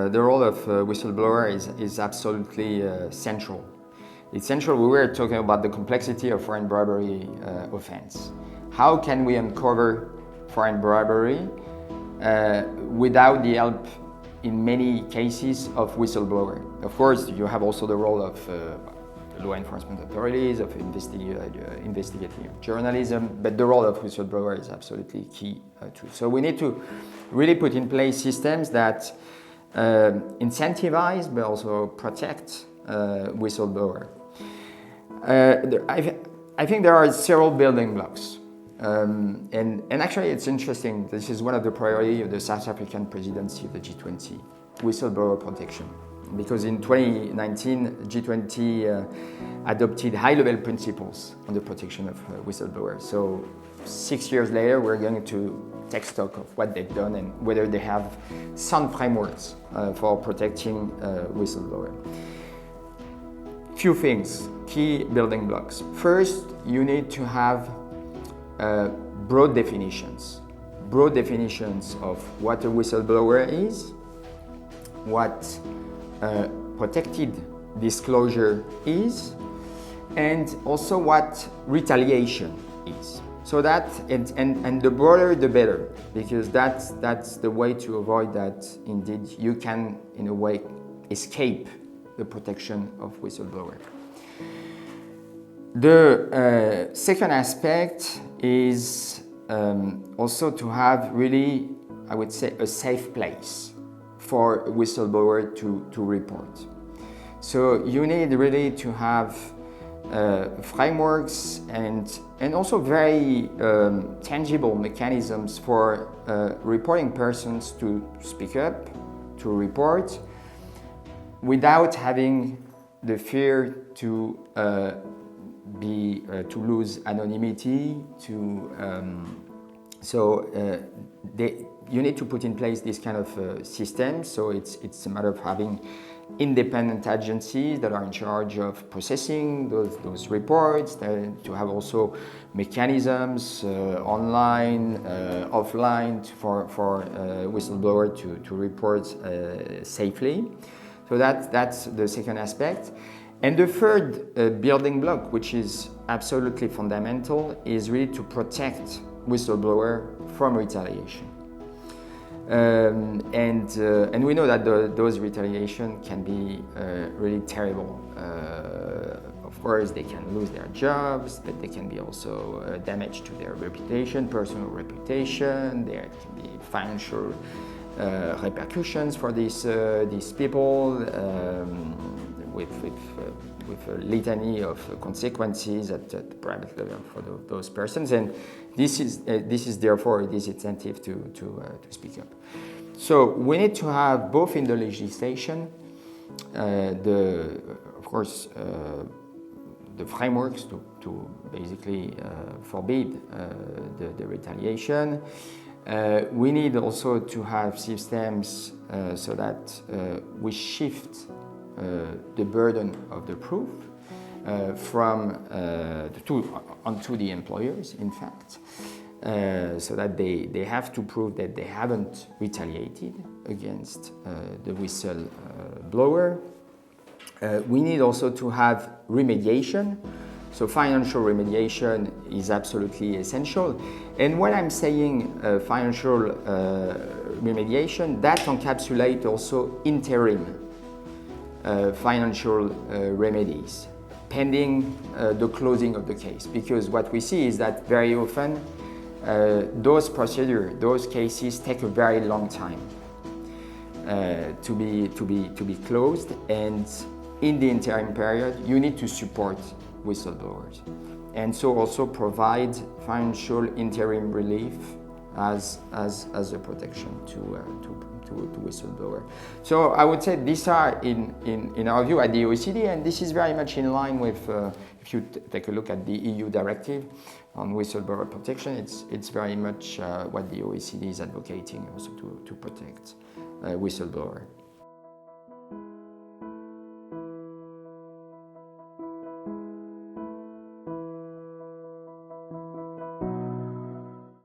the role of whistleblower is absolutely central. It's central. We were talking about the complexity of foreign bribery offense. How can we uncover foreign bribery without the help, in many cases, of whistleblower? Of course, you have also the role of law enforcement authorities, of investigative journalism, but the role of whistleblower is absolutely key too. So we need to really put in place systems that incentivize but also protect whistleblower. I think there are several building blocks. And actually it's interesting, this is one of the priorities of the South African presidency of the G20, whistleblower protection. Because in 2019, G20 adopted high-level principles on the protection of whistleblowers. So 6 years later, we're going to take stock of what they've done and whether they have sound frameworks for protecting whistleblowers. Few things, key building blocks. First, you need to have broad definitions of what a whistleblower is, what protected disclosure is, and also what retaliation is. So that, and the broader the better, because that's the way to avoid that indeed you can, in a way, escape the protection of whistleblower. The second aspect is also to have really, I would say, a safe place for a whistleblower to report. So you need really to have frameworks and also very tangible mechanisms for reporting persons to speak up, to report, without having the fear to lose anonymity. You need to put in place this kind of system. So it's a matter of having independent agencies that are in charge of processing those reports, to have also mechanisms online, offline for whistleblower to report safely. So that's the second aspect. And the third building block, which is absolutely fundamental, is really to protect whistleblower from retaliation. And we know that those retaliation can be really terrible. Of course, they can lose their jobs, but they can be also damage to their reputation, personal reputation. There can be financial repercussions for these people, with a litany of consequences at the private level for those persons, and this is therefore a disincentive to speak up. So we need to have both in the legislation, of course, the frameworks to basically forbid the retaliation. We need also to have systems so that we shift the burden of the proof onto the employers, in fact, so that they have to prove that they haven't retaliated against the whistleblower. We need also to have remediation. So financial remediation is absolutely essential. And when I'm saying financial remediation, that encapsulates also interim financial remedies pending the closing of the case, because what we see is that very often those procedures, those cases take a very long time to be closed, and in the interim period you need to support whistleblowers, and so also provide financial interim relief as a protection to whistleblower. So I would say these are, in our view at the OECD, and this is very much in line with, if you take a look at the EU directive on whistleblower protection, it's very much what the OECD is advocating also to protect whistleblower.